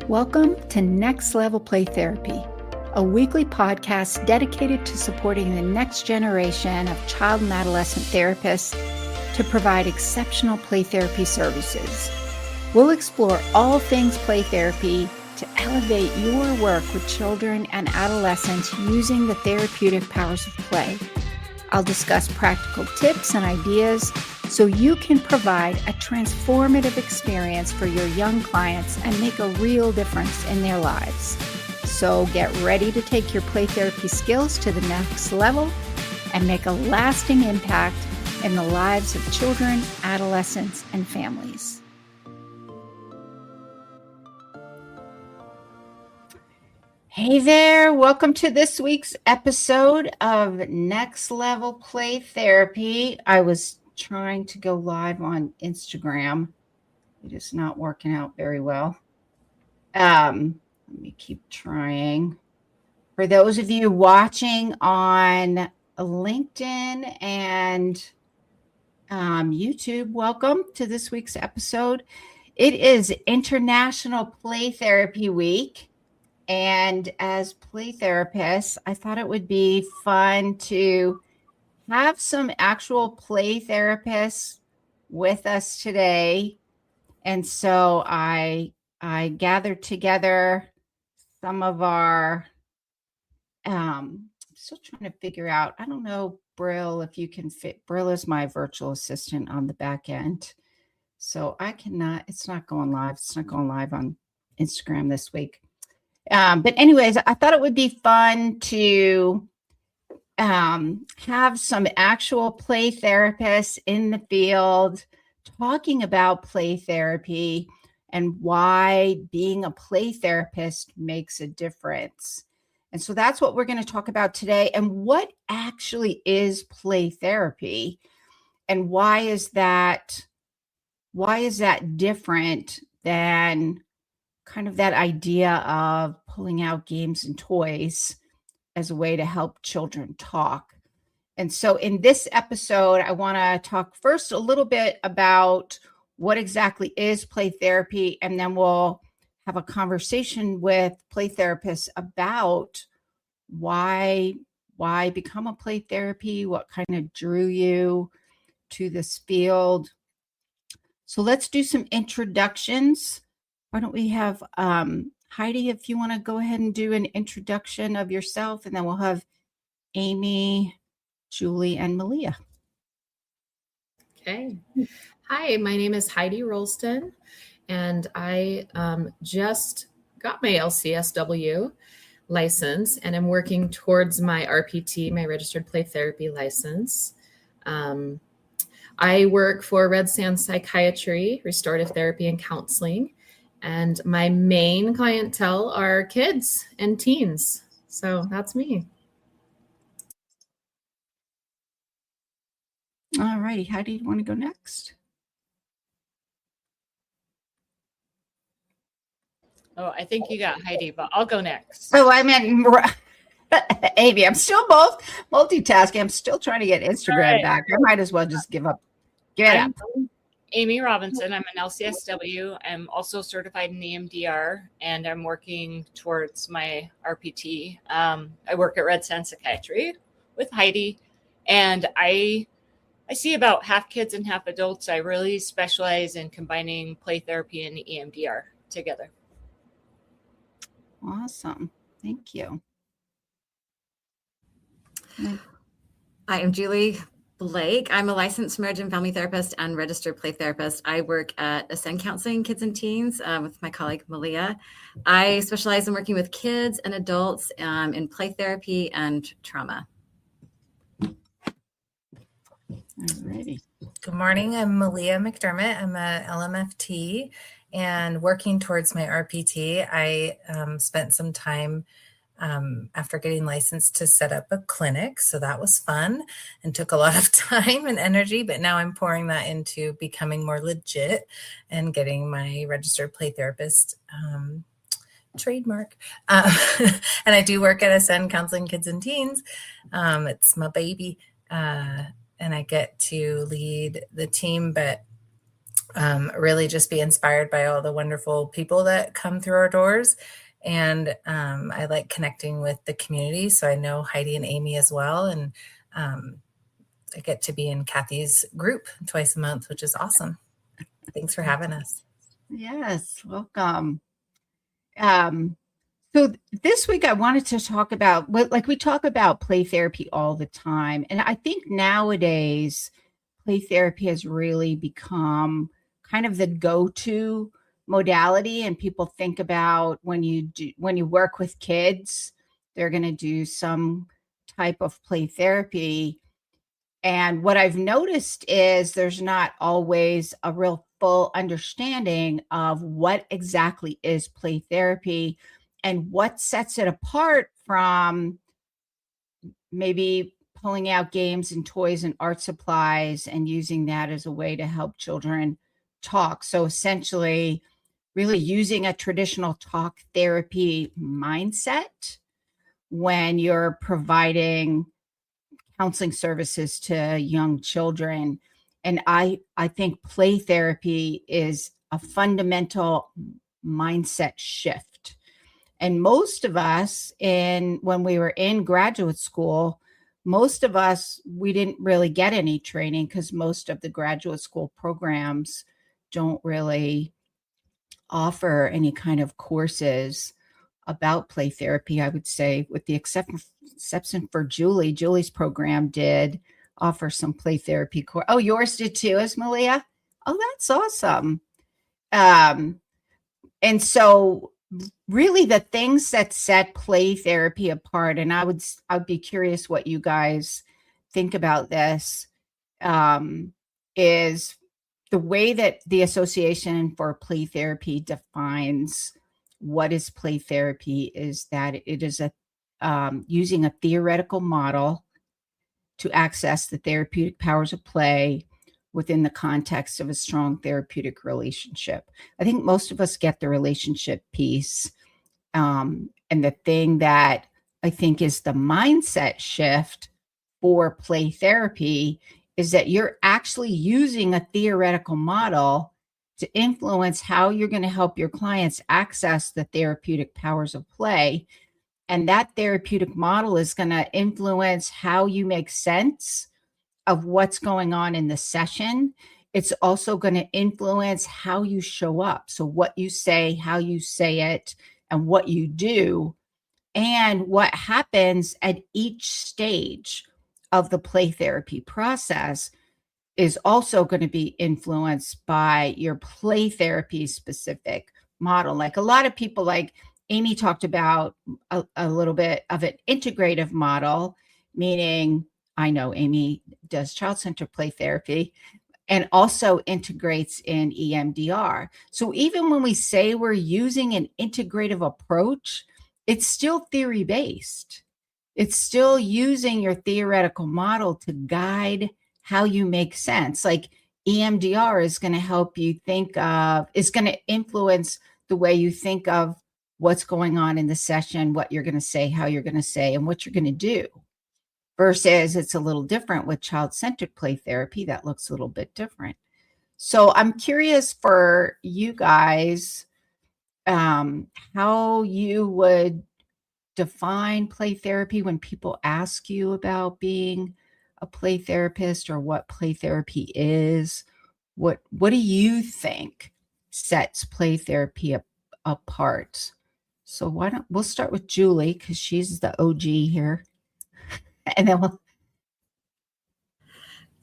Welcome to Next Level Play Therapy, a weekly podcast dedicated to supporting the next generation of child and adolescent therapists to provide exceptional play therapy services. We'll explore all things play therapy to elevate your work with children and adolescents using the therapeutic powers of play. I'll discuss practical tips and ideas so you can provide a transformative experience for your young clients and make a real difference in their lives. So get ready to take your play therapy skills to the next level and make a lasting impact in the lives of children, adolescents, and families. Hey there, welcome to this week's episode of Next Level Play Therapy. I was trying to go live on Instagram. It is not working out very well. Let me keep trying. For those of you watching on LinkedIn and YouTube, welcome to this week's episode. It is International Play Therapy Week. And as play therapists, I thought it would be fun to have some actual play therapists with us today. And so I gathered together some of our, I'm still trying to figure out, I don't know, Brill, if you can fit. Brill is my virtual assistant on the back end. So I cannot, it's not going live. It's not going live on Instagram this week. But anyways, I thought it would be fun to have some actual play therapists in the field talking about play therapy and why being a play therapist makes a difference. And so that's what we're going to talk about today. And what actually is play therapy, and why is that different than kind of that idea of pulling out games and toys as a way to help children talk. And so in this episode, I want to talk first a little bit about what exactly is play therapy, and then we'll have a conversation with play therapists about why become a play therapy, what kind of drew you to this field. So let's do some introductions. Why don't we have Heidi, if you want to go ahead and do an introduction of yourself, and then we'll have Amy, Julie, and Malia. Okay. Hi, my name is Heidi Rolston, and I just got my LCSW license, and I'm working towards my RPT, my Registered Play Therapy license. I work for Red Sand Psychiatry, Restorative Therapy, and Counseling. And my main clientele are kids and teens. So that's me. All righty. How do you want to go next? Oh, I think you got Heidi, but I'll go next. Oh, I meant Amy. I'm still both multitasking. I'm still trying to get Instagram back. I might as well just give up. Get up. Amy Robinson. I'm an LCSW. I'm also certified in EMDR, and I'm working towards my RPT. I work at Red Sand Psychiatry with Heidi, and I see about half kids and half adults. I really specialize in combining play therapy and EMDR together. Awesome. Thank you. I am Julie Blake. I'm a licensed marriage and family therapist and registered play therapist. I work at Ascend Counseling Kids and Teens with my colleague Malia. I specialize in working with kids and adults in play therapy and trauma. Alrighty. Good morning. I'm Malia McDermott. I'm a LMFT and working towards my RPT. I spent some time after getting licensed to set up a clinic. So that was fun and took a lot of time and energy, but now I'm pouring that into becoming more legit and getting my registered play therapist trademark. And I do work at Ascend Counseling Kids and Teens. It's my baby. And I get to lead the team, but really just be inspired by all the wonderful people that come through our doors. And I like connecting with the community. So I know Heidi and Amy as well. And I get to be in Cathy's group twice a month, which is awesome. Thanks for having us. Yes, welcome. So this week I wanted to talk about like we talk about play therapy all the time. And I think nowadays play therapy has really become kind of the go-to modality. And people think about when you work with kids, they're going to do some type of play therapy. And what I've noticed is there's not always a real full understanding of what exactly is play therapy and what sets it apart from maybe pulling out games and toys and art supplies and using that as a way to help children talk. So essentially, really using a traditional talk therapy mindset when you're providing counseling services to young children. And I think play therapy is a fundamental mindset shift. And most of us when we were in graduate school, most of us, we didn't really get any training because most of the graduate school programs don't really offer any kind of courses about play therapy, I would say, with the exception for Julie. Julie's program did offer some play therapy course. Oh, yours did too, as Malia? Oh, that's awesome. And so really the things that set play therapy apart, and I'd be curious what you guys think about this, is the way that the Association for Play Therapy defines what is play therapy is that it is using a theoretical model to access the therapeutic powers of play within the context of a strong therapeutic relationship. I think most of us get the relationship piece. And the thing that I think is the mindset shift for play therapy is that you're actually using a theoretical model to influence how you're going to help your clients access the therapeutic powers of play. And that therapeutic model is going to influence how you make sense of what's going on in the session. It's also going to influence how you show up. So what you say, how you say it, and what you do, and what happens at each stage of the play therapy process is also going to be influenced by your play therapy specific model. Like a lot of people, like Amy talked about a little bit of an integrative model, meaning I know Amy does child-centered play therapy and also integrates in EMDR. So even when we say we're using an integrative approach, it's still theory-based. It's still using your theoretical model to guide how you make sense. Like EMDR is going to help you is going to influence the way you think of what's going on in the session, what you're going to say, how you're going to say, and what you're going to do. Versus it's a little different with child-centered play therapy that looks a little bit different. So I'm curious for you guys, how you would define play therapy when people ask you about being a play therapist or what play therapy is. What do you think sets play therapy apart? So we'll start with Julie because she's the OG here. And then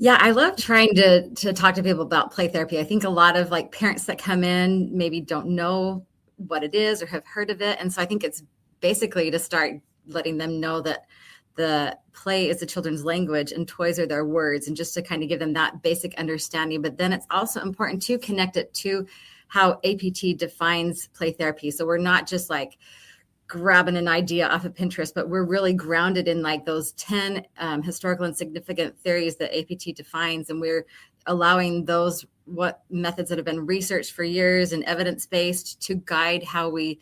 Yeah, I love trying to talk to people about play therapy. I think a lot of like parents that come in maybe don't know what it is or have heard of it. And so I think it's basically to start letting them know that the play is the children's language and toys are their words, and just to kind of give them that basic understanding. But then it's also important to connect it to how APT defines play therapy. So we're not just like grabbing an idea off of Pinterest, but we're really grounded in like those 10 historical and significant theories that APT defines. And we're allowing those what methods that have been researched for years and evidence-based to guide how we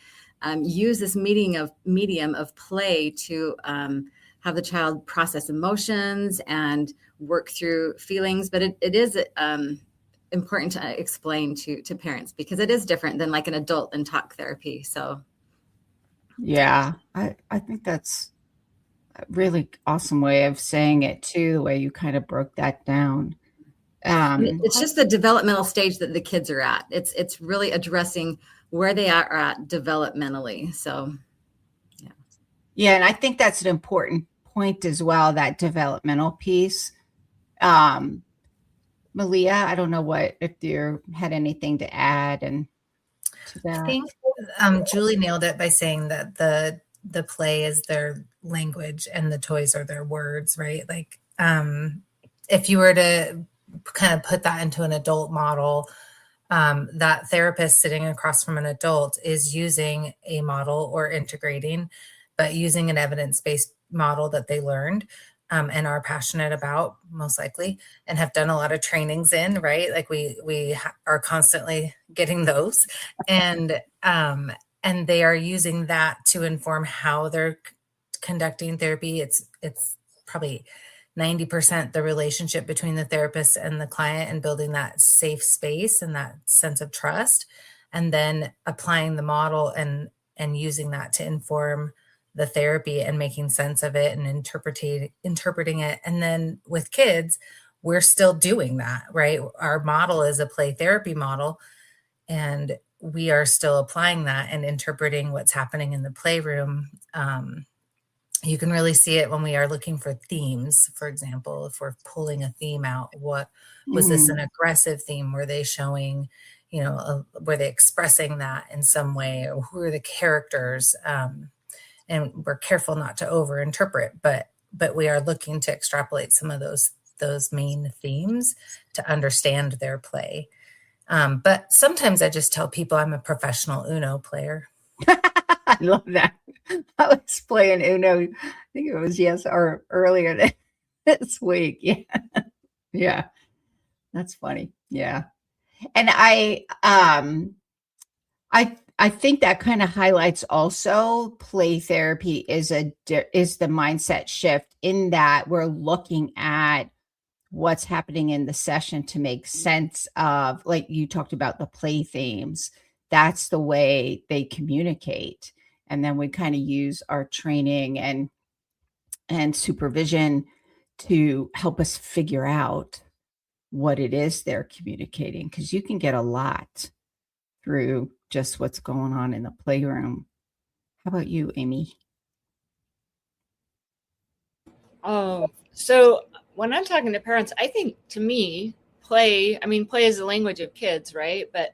use this medium of play to have the child process emotions and work through feelings. But it is important to explain to parents, because it is different than like an adult and talk therapy. So Yeah, I think that's a really awesome way of saying it too, the way you kind of broke that down. It's just the developmental stage that the kids are at. It's really addressing where they are at developmentally. So yeah, and I think that's an important point as well, that developmental piece. Malia, I don't know if you had anything to add and to I that. think Julie nailed it by saying that the play is their language and the toys are their words, right? Like if you were to kind of put that into an adult model, that therapist sitting across from an adult is using a model or integrating, but using an evidence-based model that they learned and are passionate about, most likely, and have done a lot of trainings in, right? Like we are constantly getting those, and they are using that to inform how they're conducting therapy. It's probably 90% the relationship between the therapist and the client, and building that safe space and that sense of trust, and then applying the model and using that to inform the therapy and making sense of it and interpreting it. And then with kids, we're still doing that, right? Our model is a play therapy model, and we are still applying that and interpreting what's happening in the playroom. You can really see it when we are looking for themes. For example, if we're pulling a theme out, what was this an aggressive theme? Were they showing, were they expressing that in some way? Or who are the characters? And we're careful not to overinterpret, but we are looking to extrapolate some of those main themes to understand their play. But sometimes I just tell people I'm a professional Uno player. I love that. I was playing Uno, I think it was or earlier this week. Yeah. Yeah. That's funny. Yeah. And I think that kind of highlights also play therapy is the mindset shift, in that we're looking at what's happening in the session to make sense of, like you talked about, the play themes. That's the way they communicate. And then we kind of use our training and supervision to help us figure out what it is they're communicating, because you can get a lot through just what's going on in the playroom. How about you, Amy? Oh, so when I'm talking to parents, I think, to me, play is the language of kids, right? But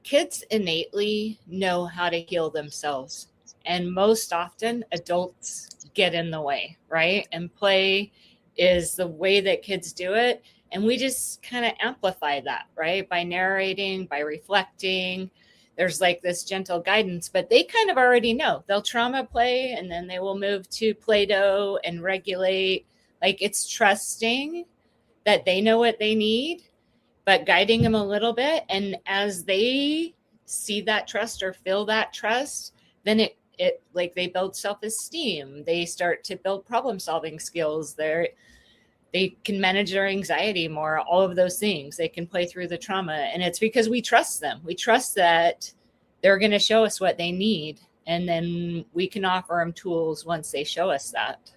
kids innately know how to heal themselves. And most often adults get in the way, right? And play is the way that kids do it. And we just kind of amplify that, right? By narrating, by reflecting. There's like this gentle guidance, but they kind of already know. They'll trauma play, and then they will move to Play-Doh and regulate. Like, it's trusting that they know what they need, but guiding them a little bit. And as they see that trust or feel that trust, then it like, they build self-esteem. They start to build problem-solving skills. They can manage their anxiety more, all of those things. They can play through the trauma. And it's because we trust them. We trust that they're going to show us what they need. And then we can offer them tools once they show us that.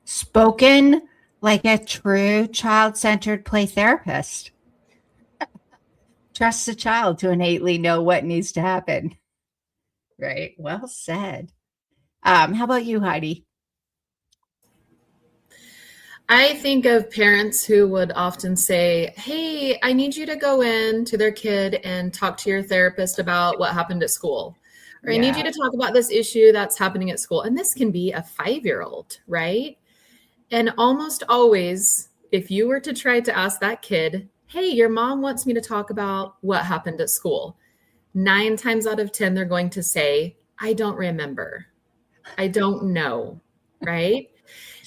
Spoken like a true child-centered play therapist. Trust the child to innately know what needs to happen. Right. Well said. How about you, Heidi? I think of parents who would often say, hey, I need you to go in to their kid and talk to your therapist about what happened at school. Or I need you to talk about this issue that's happening at school. And this can be a 5-year-old, right? And almost always, if you were to try to ask that kid, hey, your mom wants me to talk about what happened at school, 9 times out of 10, they're going to say, I don't remember. I don't know, right?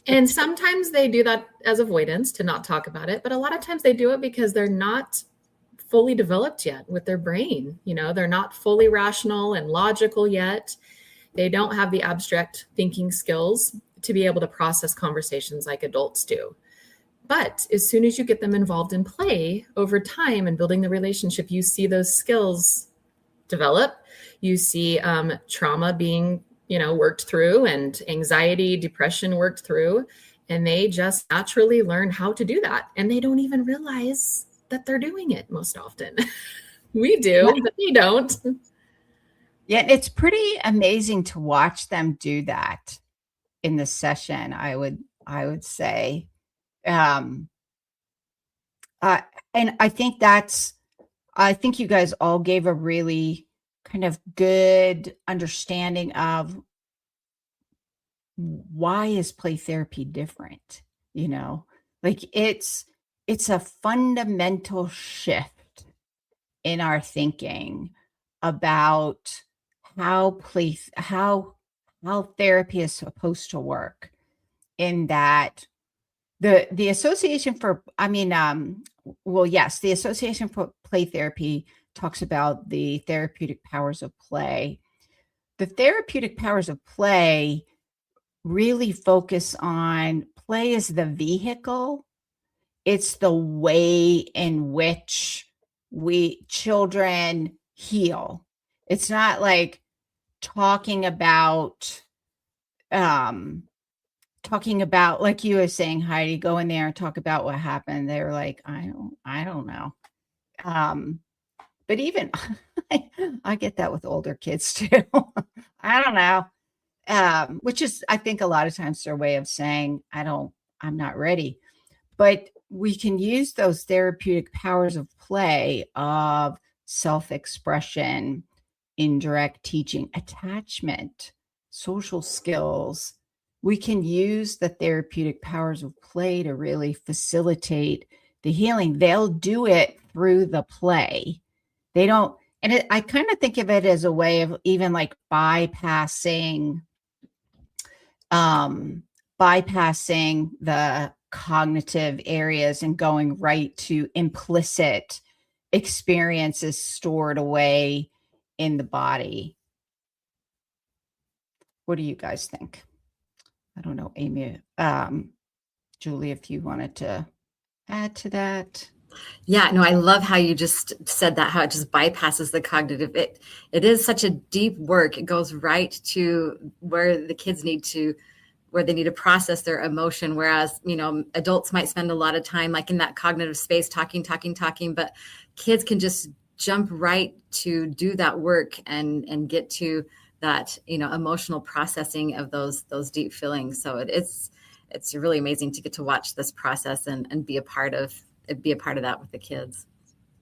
And sometimes they do that as avoidance to not talk about it. But a lot of times they do it because they're not fully developed yet with their brain. They're not fully rational and logical yet. They don't have the abstract thinking skills to be able to process conversations like adults do. But as soon as you get them involved in play over time and building the relationship, you see those skills develop. You see trauma being, worked through, and anxiety, depression worked through, and they just naturally learn how to do that. And they don't even realize that they're doing it most often. We do, but they don't. Yeah, it's pretty amazing to watch them do that in the session. I would say, and I think you guys all gave a really kind of good understanding of why is play therapy different. Like it's a fundamental shift in our thinking about how therapy is supposed to work, in that the Association for the Association for Play Therapy talks about the therapeutic powers of play. The therapeutic powers of play really focus on play as the vehicle. It's the way in which children heal. It's not like talking about like you were saying, Heidi, go in there and talk about what happened. They were like, I don't know. But even I get that with older kids too. I don't know. Which is, I think, a lot of times their way of saying, I'm not ready. But we can use those therapeutic powers of play, of self-expression, indirect teaching, attachment, social skills. We can use the therapeutic powers of play to really facilitate the healing. They'll do it through the play. They don't, and I kind of think of it as a way of even like bypassing the cognitive areas and going right to implicit experiences stored away in the body. What do you guys think? I don't know, Amy, Julie, if you wanted to add to that. Yeah, no, I love how you just said that, how it just bypasses the cognitive. It is such a deep work. It goes right to where the kids need to process their emotion. Whereas, adults might spend a lot of time like in that cognitive space, talking, but kids can just jump right to do that work and get to that, emotional processing of those deep feelings. So it's really amazing to get to watch this process and be a part of that with the kids.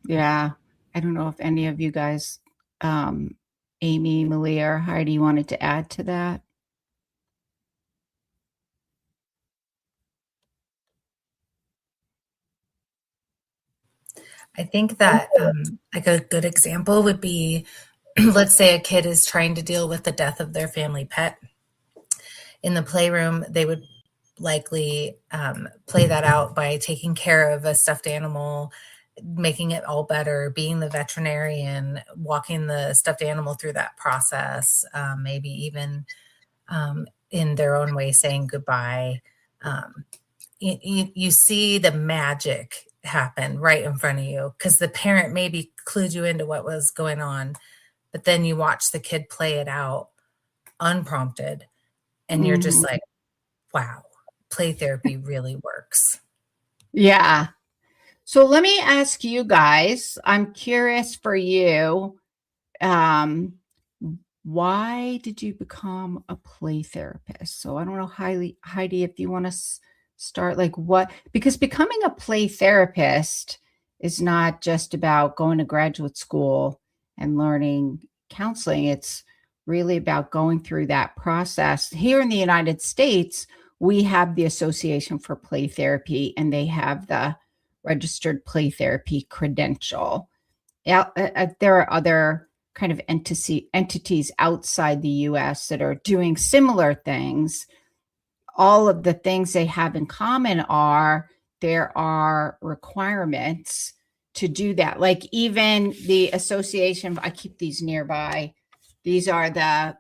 Yeah. I don't know if any of you guys, Amy, Malia, or Heidi, wanted to add to that. I think that like a good example would be, let's say a kid is trying to deal with the death of their family pet. In the playroom, they would likely play that out by taking care of a stuffed animal, making it all better, being the veterinarian, walking the stuffed animal through that process, maybe even in their own way saying goodbye. You see the magic happen right in front of you because the parent maybe clued you into what was going on, but then you watch the kid play it out unprompted and you're just like, wow, play therapy really works. Yeah. So let me ask you guys, I'm curious for you, why did you become a play therapist? So I don't know, Heidi, if you want to start, like because becoming a play therapist is not just about going to graduate school and learning counseling. It's really about going through that process. Here in the United States, we have the Association for Play Therapy, and they have the registered play therapy credential. There are other kind of entities outside the US that are doing similar things. All of the things they have in common are there are requirements to do that. Like even the association, I keep these nearby. These are the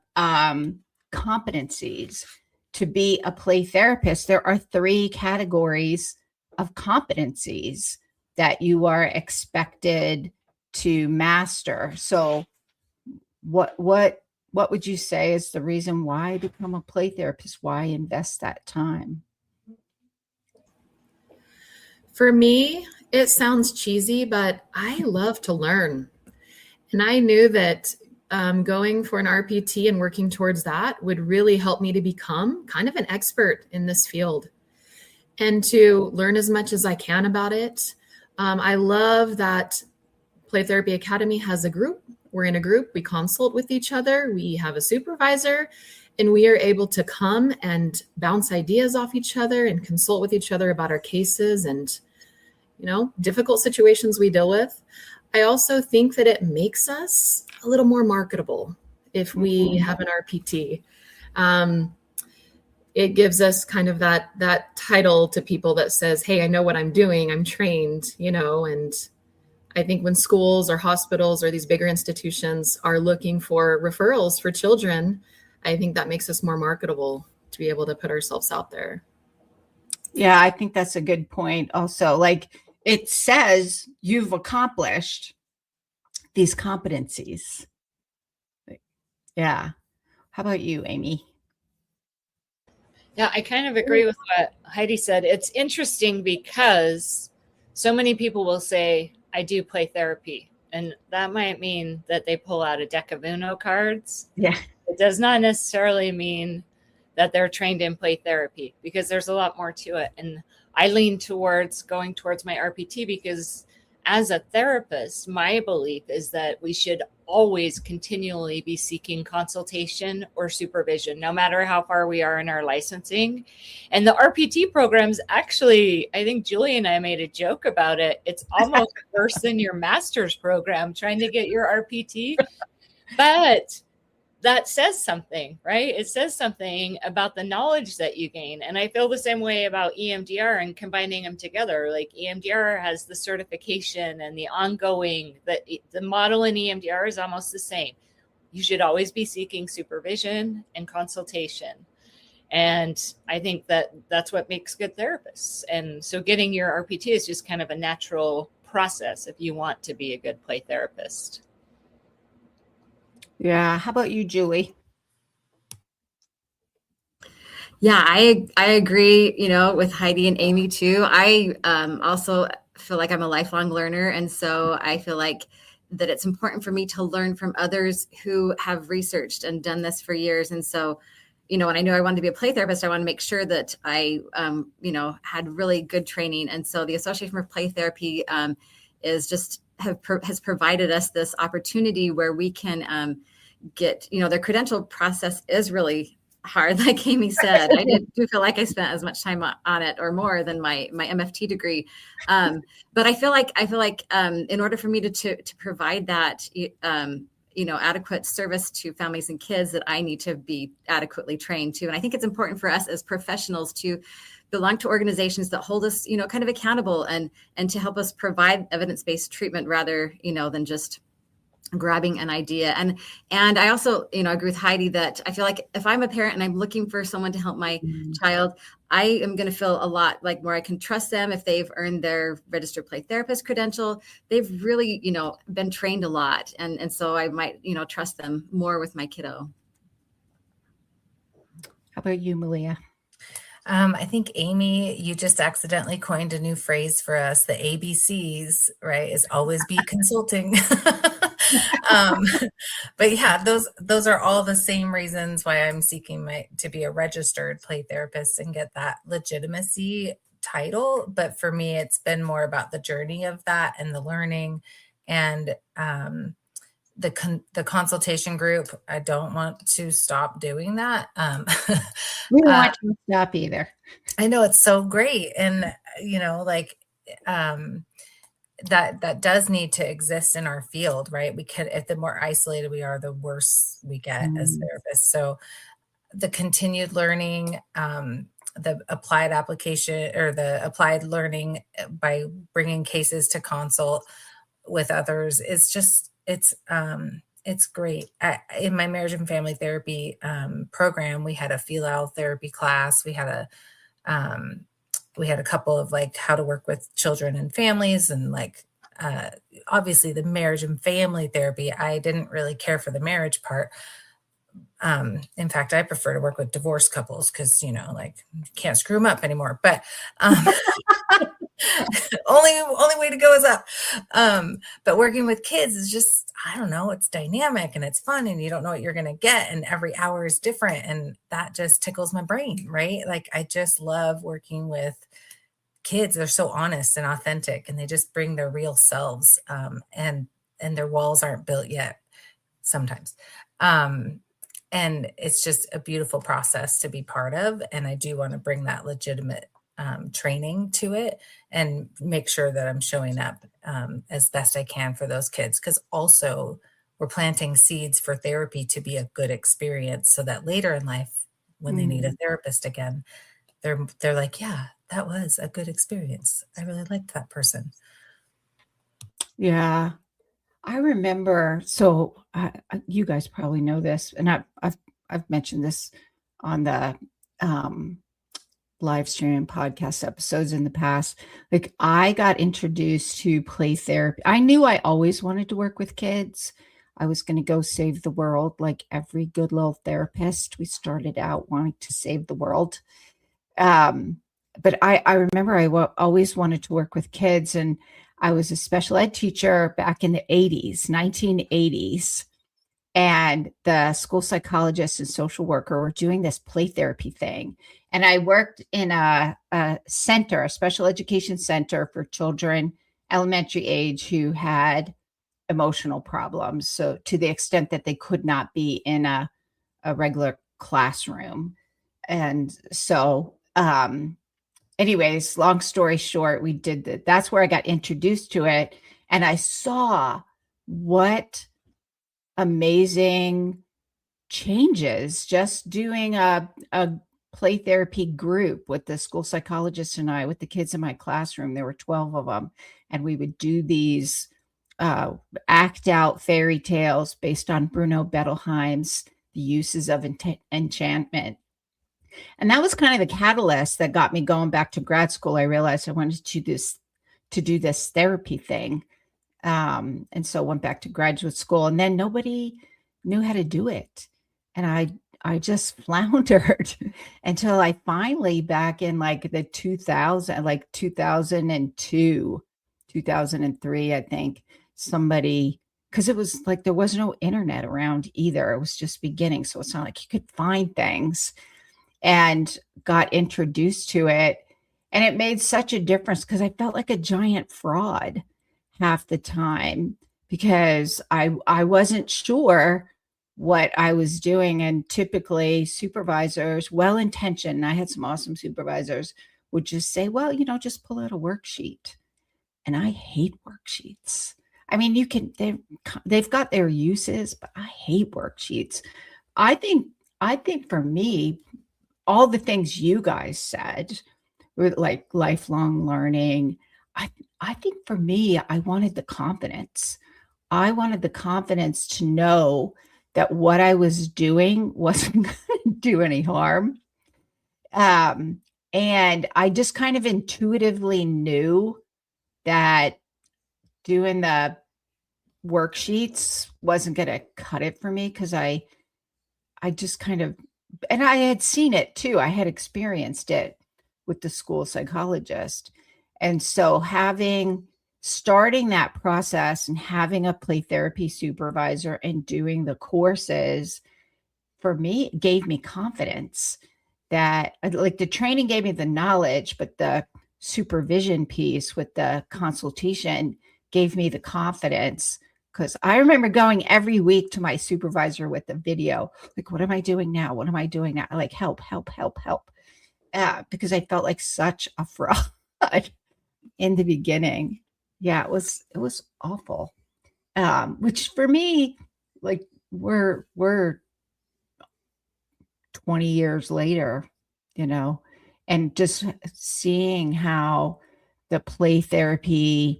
competencies to be a play therapist. There are 3 categories of competencies that you are expected to master. So what would you say is the reason why become a play therapist? Why invest that time? For me, it sounds cheesy, but I love to learn. And I knew that going for an RPT and working towards that would really help me to become kind of an expert in this field and to learn as much as I can about it. I love that Play Therapy Academy has a group. We're in a group, we consult with each other, we have a supervisor, and we are able to come and bounce ideas off each other and consult with each other about our cases and, difficult situations we deal with. I also think that it makes us a little more marketable if we have an RPT. It gives us kind of that title to people that says, hey, I know what I'm doing, I'm trained, and I think when schools or hospitals or these bigger institutions are looking for referrals for children, I think that makes us more marketable to be able to put ourselves out there. Yeah, I think that's a good point also. Like, it says you've accomplished these competencies. Yeah. How about you, Amy? Yeah, I kind of agree with what Heidi said. It's interesting because so many people will say, I do play therapy. And that might mean that they pull out a deck of Uno cards. Yeah. It does not necessarily mean that they're trained in play therapy, because there's a lot more to it. And I lean towards going towards my RPT because as a therapist, my belief is that we should always continually be seeking consultation or supervision, no matter how far we are in our licensing. And the RPT programs, actually, I think Julie and I made a joke about it. It's almost worse than your master's program trying to get your RPT. But that says something, right? It says something about the knowledge that you gain. And I feel the same way about EMDR and combining them together. Like EMDR has the certification and the ongoing, the model in EMDR is almost the same. You should always be seeking supervision and consultation. And I think that that's what makes good therapists. And so getting your RPT is just kind of a natural process if you want to be a good play therapist. Yeah. How about you, Julie? Yeah, I agree, with Heidi and Amy too. I also feel like I'm a lifelong learner. And so I feel like that it's important for me to learn from others who have researched and done this for years. And so, when I knew I wanted to be a play therapist, I wanted to make sure that I, had really good training. And so the Association for Play Therapy has provided us this opportunity where we can get, their credential process is really hard. Like Amy said, I do feel like I spent as much time on it or more than my MFT degree. But I feel like in order for me to provide that, adequate service to families and kids, that I need to be adequately trained too. And I think it's important for us as professionals to belong to organizations that hold us, kind of accountable and to help us provide evidence-based treatment rather, than just grabbing an idea. And I also, agree with Heidi that I feel like if I'm a parent and I'm looking for someone to help my child, I am going to feel a lot like more I can trust them if they've earned their registered play therapist credential. They've really, been trained a lot. And so I might, trust them more with my kiddo. How about you, Malia? I think, Amy, you just accidentally coined a new phrase for us. The ABCs, right, is always be consulting. But yeah, those are all the same reasons why I'm seeking to be a registered play therapist and get that legitimacy title. But for me, it's been more about the journey of that and the learning and the consultation group. I don't want to stop doing that. We don't want you to stop either. I know, it's so great. And, that does need to exist in our field, right? If the more isolated we are, the worse we get as therapists. So the continued learning, the applied application or the applied learning by bringing cases to consult with others is just, it's great. In my marriage and family therapy program, we had a filial therapy class. We had we had a couple of like how to work with children and families, and like obviously the marriage and family therapy. I didn't really care for the marriage part. In fact, I prefer to work with divorced couples because, like can't screw them up anymore. But only way to go is up. But working with kids is just, I don't know, it's dynamic and it's fun and you don't know what you're going to get. And every hour is different. And that just tickles my brain, right? Like I just love working with kids. They're so honest and authentic and they just bring their real selves. And their walls aren't built yet sometimes. And it's just a beautiful process to be part of. And I do want to bring that legitimate training to it and make sure that I'm showing up as best I can for those kids. Because also we're planting seeds for therapy to be a good experience so that later in life, when they need a therapist again, they're like, yeah, that was a good experience. I really liked that person. Yeah. I remember, so you guys probably know this, and I've mentioned this on the live stream and podcast episodes in the past. Like I got introduced to play therapy. I knew I always wanted to work with kids. I was going to go save the world like every good little therapist. We started out wanting to save the world. But I remember I always wanted to work with kids, and I was a special ed teacher back in the 80s, 1980s. And the school psychologist and social worker were doing this play therapy thing. And I worked in a center, a special education center for children, elementary age, who had emotional problems. So to the extent that they could not be in a regular classroom. And so, anyways, long story short, we did that. That's where I got introduced to it. And I saw what amazing changes just doing a play therapy group with the school psychologist and I, with the kids in my classroom. There were 12 of them. And we would do these act out fairy tales based on Bruno Bettelheim's The Uses of Enchantment. And that was kind of the catalyst that got me going back to grad school. I realized I wanted to do this therapy thing. And so went back to graduate school, and then nobody knew how to do it. And I just floundered until I finally, back in like the 2002, 2003, I think, somebody, because it was like there was no internet around either. It was just beginning. So it's not like you could find things, and got introduced to it. And it made such a difference because I felt like a giant fraud half the time because I wasn't sure what I was doing. And typically supervisors, well-intentioned, I had some awesome supervisors, would just say, well, just pull out a worksheet. And I hate worksheets. I mean, they've got their uses, but I hate worksheets. I think for me, all the things you guys said were like lifelong learning. I think for me, I wanted the confidence. I wanted the confidence to know that what I was doing wasn't going to do any harm. And I just kind of intuitively knew that doing the worksheets wasn't going to cut it for me, because I just kind of, and I had seen it too. I had experienced it with the school psychologist. And so starting that process and having a play therapy supervisor and doing the courses, for me, gave me confidence that, like, the training gave me the knowledge, but the supervision piece with the consultation gave me the confidence. Because I remember going every week to my supervisor with the video, like, what am I doing now? What am I doing now? Like, help. Because I felt like such a fraud in the beginning. Yeah, it was awful. Which for me, like, we're 20 years later, and just seeing how the play therapy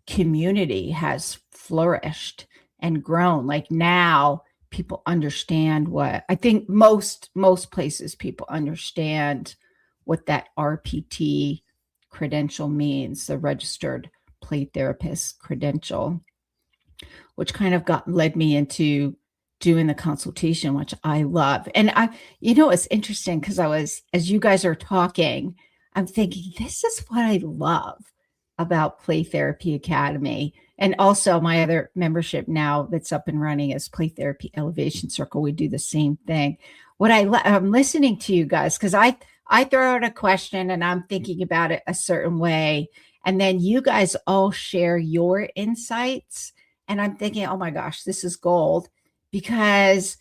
community has flourished and grown. Like now people understand what, I think most places people understand what that RPT credential means, the registered play therapist credential, which kind of led me into doing the consultation, which I love. And it's interesting because as you guys are talking, I'm thinking, this is what I love about Play Therapy Academy. And also my other membership now that's up and running is Play Therapy Elevation Circle. We do the same thing. I'm listening to you guys because I throw out a question and I'm thinking about it a certain way. And then you guys all share your insights. And I'm thinking, oh my gosh, this is gold, because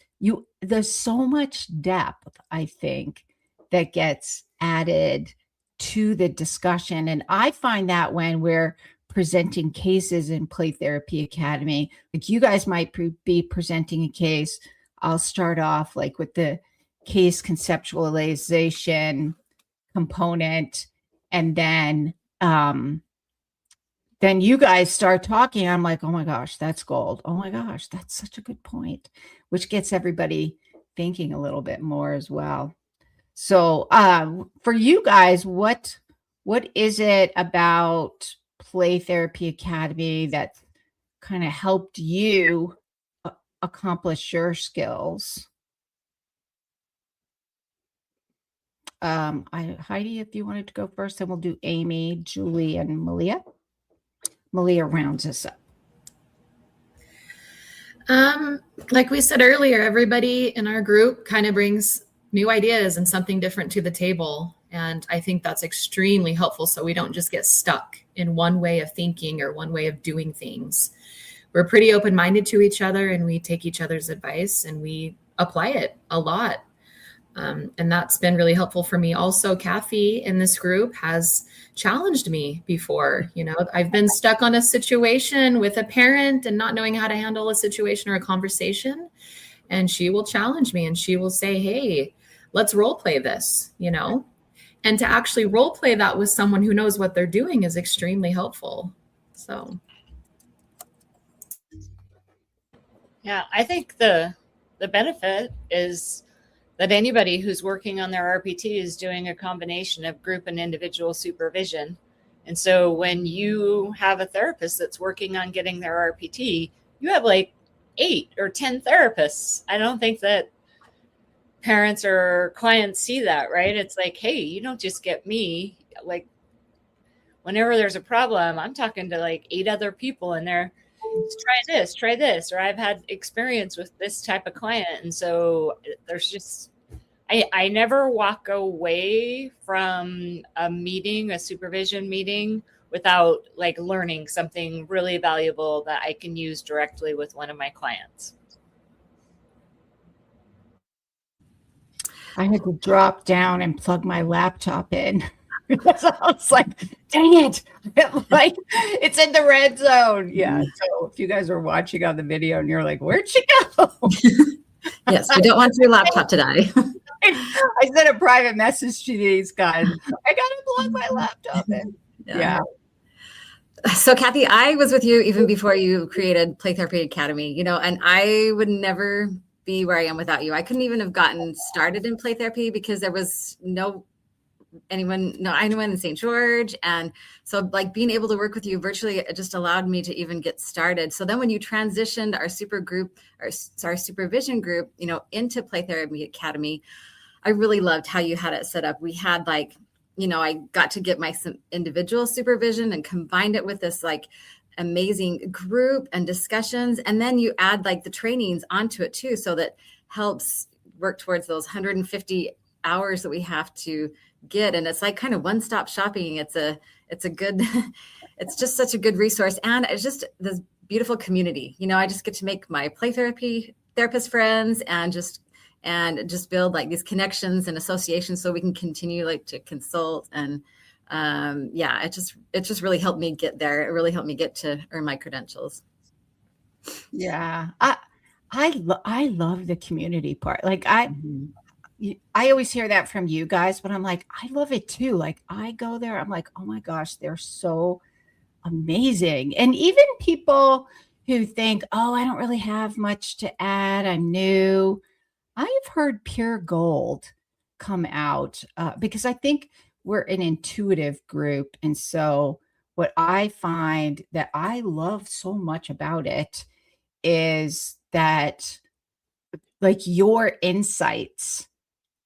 there's so much depth, I think, that gets added to the discussion. And I find that when we're presenting cases in Play Therapy Academy, like you guys might be presenting a case. I'll start off like with the case conceptualization component, and then you guys start talking. I'm like, oh my gosh, that's gold. Oh my gosh, that's such a good point, which gets everybody thinking a little bit more as well. So for you guys, what is it about Play Therapy Academy that kind of helped you accomplish your skills? Heidi, if you wanted to go first, then we'll do Amy, Julie, and Malia. Malia rounds us up. Like we said earlier, everybody in our group kind of brings new ideas and something different to the table. And I think that's extremely helpful, so we don't just get stuck in one way of thinking or one way of doing things. We're pretty open-minded to each other, and we take each other's advice and we apply it a lot. And that's been really helpful for me. Also, Cathi in this group has challenged me before. I've been stuck on a situation with a parent and not knowing how to handle a situation or a conversation. And she will challenge me and she will say, hey, let's role play this, and to actually role play that with someone who knows what they're doing is extremely helpful. So. Yeah, I think the benefit is that anybody who's working on their RPT is doing a combination of group and individual supervision. And so when you have a therapist that's working on getting their RPT, you have like 8 or 10 therapists. I don't think that parents or clients see that, right? It's like, hey, you don't just get me. Like, whenever there's a problem, I'm talking to like 8 other people and they're, try this, or I've had experience with this type of client. And so there's just, I never walk away from a supervision meeting without like learning something really valuable that I can use directly with one of my clients. I had to drop down and plug my laptop in. So I was like, dang it. Like, it's in the red zone. Yeah. So if you guys are watching on the video and you're like, where'd she go? Yes, we don't want your laptop to die. I sent a private message to these guys. I got to plug my laptop in. Yeah. So Cathi, I was with you even before you created Play Therapy Academy, and I would never be where I am without you. I couldn't even have gotten started in play therapy because there was no anyone in St. George. And so like being able to work with you virtually, it just allowed me to even get started. So then when you transitioned our supervision group, into Play Therapy Academy, I really loved how you had it set up. We had like, I got to get my individual supervision and combined it with this like amazing group and discussions. And then you add like the trainings onto it too. So that helps work towards those 150 hours that we have to get. And it's like kind of one-stop shopping. It's a good, it's just such a good resource. And it's just this beautiful community. I just get to make my play therapist friends and just build like these connections and associations so we can continue like to consult. And it just really helped me get there. It really helped me get to earn my credentials. Yeah. I love the community part. Like I always hear that from you guys, but I'm like, I love it too. Like I go there, I'm like, oh my gosh, they're so amazing. And even people who think, oh, I don't really have much to add, I'm new. I've heard pure gold come out because I think we're an intuitive group. And so what I find that I love so much about it is that like your insights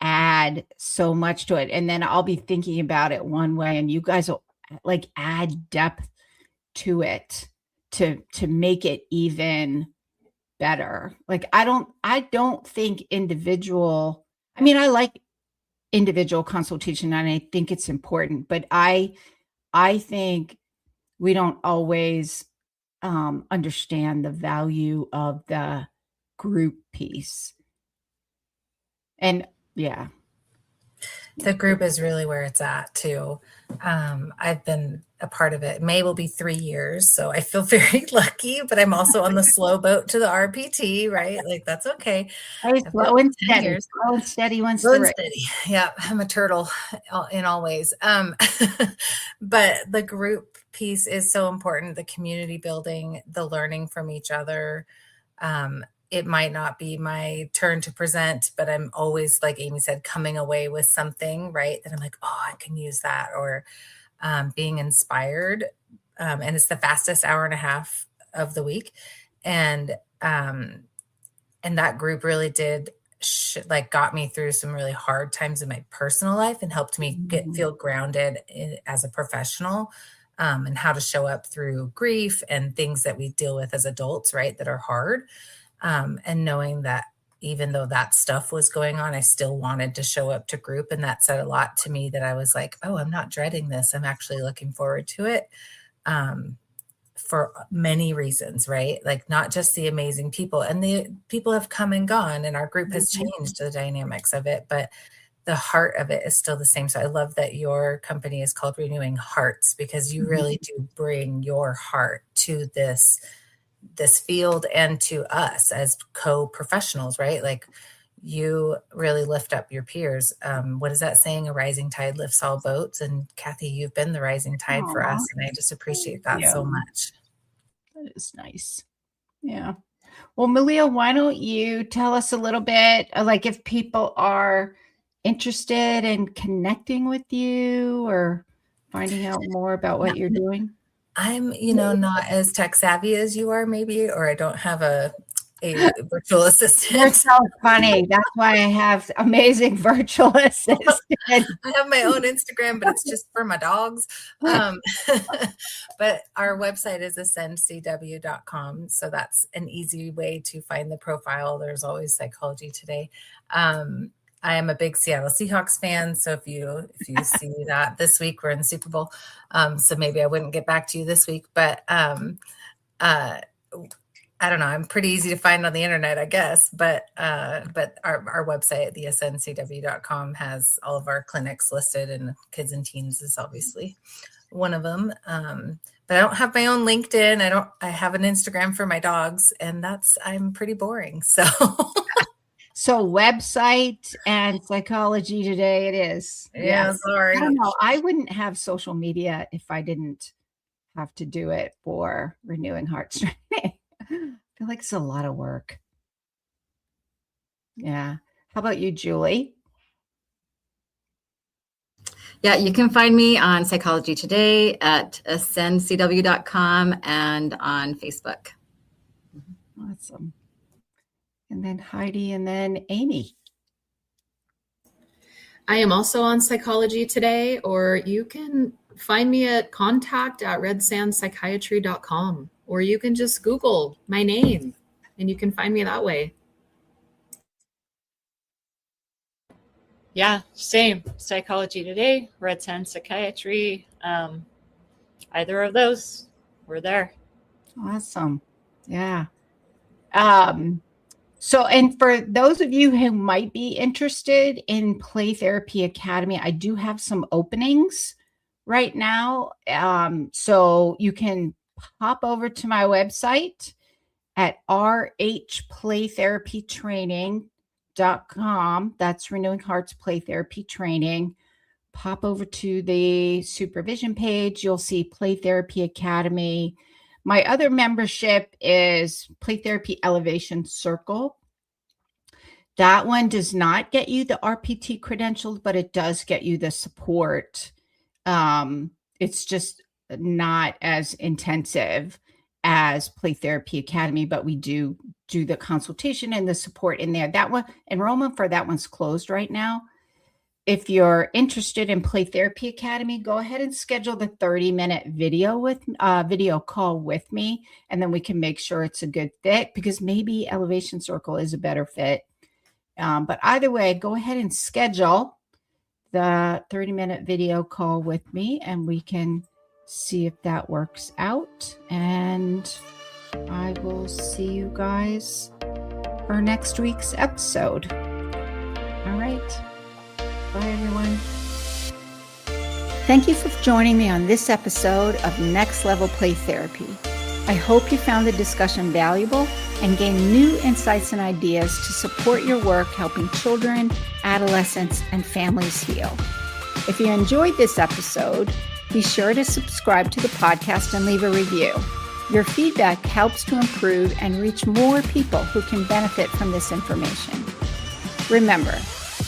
add so much to it. And then I'll be thinking about it one way and you guys will like add depth to it to make it even better. Like I don't think individual, I mean, I like individual consultation and I think it's important, but I think we don't always understand the value of the group piece. And yeah. The group is really where it's at too. I've been a part of it. May will be 3 years, so I feel very lucky, but I'm also on the slow boat to the RPT, right? Like that's okay. Hey, slow and steady. Slow and steady wins the race. Steady. Yeah, I'm a turtle in all ways. But the group piece is so important. The community building, the learning from each other. It might not be my turn to present, but I'm always, like Amy said, coming away with something, right? That I'm like, oh, I can use that, or being inspired. And it's the fastest hour and a half of the week. And that group really did got me through some really hard times in my personal life and helped me feel grounded as a professional, and how to show up through grief and things that we deal with as adults, right? That are hard. And knowing that even though that stuff was going on, I still wanted to show up to group. And that said a lot to me that I was like, oh, I'm not dreading this. I'm actually looking forward to it. For many reasons, right? Like not just the amazing people, and the people have come and gone and our group has changed the dynamics of it, but the heart of it is still the same. So I love that your company is called Renewing Hearts, because you really do bring your heart to this field and to us as co-professionals, right? Like you really lift up your peers. What is that saying? A rising tide lifts all boats. And Cathi, you've been the rising tide for us. And I just appreciate that so much. That is nice. Yeah. Well, Malia, why don't you tell us a little bit, like if people are interested in connecting with you or finding out more about what you're doing? I'm, not as tech savvy as you are, maybe, or I don't have a virtual assistant. You're so funny. That's why I have amazing virtual assistants. I have my own Instagram, but it's just for my dogs. But our website is ascendcw.com. So that's an easy way to find the profile. There's always Psychology Today. I am a big Seattle Seahawks fan. So if you see that this week, we're in the Super Bowl. So maybe I wouldn't get back to you this week, but I don't know. I'm pretty easy to find on the internet, I guess. But our website, the ascendcw.com, has all of our clinics listed, and kids and teens is obviously one of them. But I don't have my own LinkedIn. I have an Instagram for my dogs, and I'm pretty boring. So website and Psychology Today it is. Yeah, sorry. I don't know. I wouldn't have social media if I didn't have to do it for Renewing Hearts training. I feel like it's a lot of work. Yeah. How about you, Julie? Yeah, you can find me on Psychology Today at ascendcw.com and on Facebook. Awesome. And then Heidi, and then Amy. I am also on Psychology Today, or you can find me at contact@redsandspsychiatry.com, or you can just Google my name and you can find me that way. Yeah, same. Psychology Today, Red Sand Psychiatry. Either of those, we're there. Awesome. Yeah. So, and for those of you who might be interested in Play Therapy Academy, I do have some openings right now. So you can pop over to my website at rhplaytherapytraining.com. That's Renewing Hearts Play Therapy Training. Pop over to the supervision page. You'll see Play Therapy Academy. My other membership is Play Therapy Elevation Circle. That one does not get you the RPT credentials, but it does get you the support. It's just not as intensive as Play Therapy Academy, but we do the consultation and the support in there. That one, enrollment for that one's closed right now. If you're interested in Play Therapy Academy, go ahead and schedule the 30-minute video call with me, and then we can make sure it's a good fit, because maybe Elevation Circle is a better fit. But either way, go ahead and schedule the 30-minute video call with me, and we can see if that works out. And I will see you guys for next week's episode. All right. Bye, everyone. Thank you for joining me on this episode of Next Level Play Therapy. I hope you found the discussion valuable and gained new insights and ideas to support your work helping children, adolescents, and families heal. If you enjoyed this episode, be sure to subscribe to the podcast and leave a review. Your feedback helps to improve and reach more people who can benefit from this information. Remember,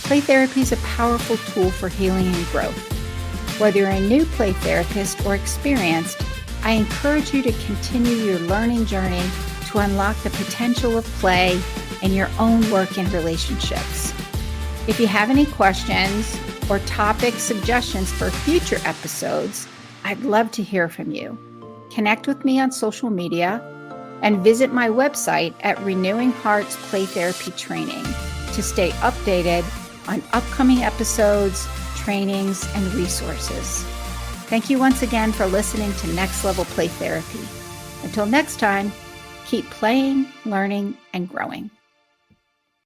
play therapy is a powerful tool for healing and growth. Whether you're a new play therapist or experienced, I encourage you to continue your learning journey to unlock the potential of play in your own work and relationships. If you have any questions or topic suggestions for future episodes, I'd love to hear from you. Connect with me on social media and visit my website at Renewing Hearts Play Therapy Training to stay updated on upcoming episodes, trainings, and resources. Thank you once again for listening to Next Level Play Therapy. Until next time, keep playing, learning, and growing.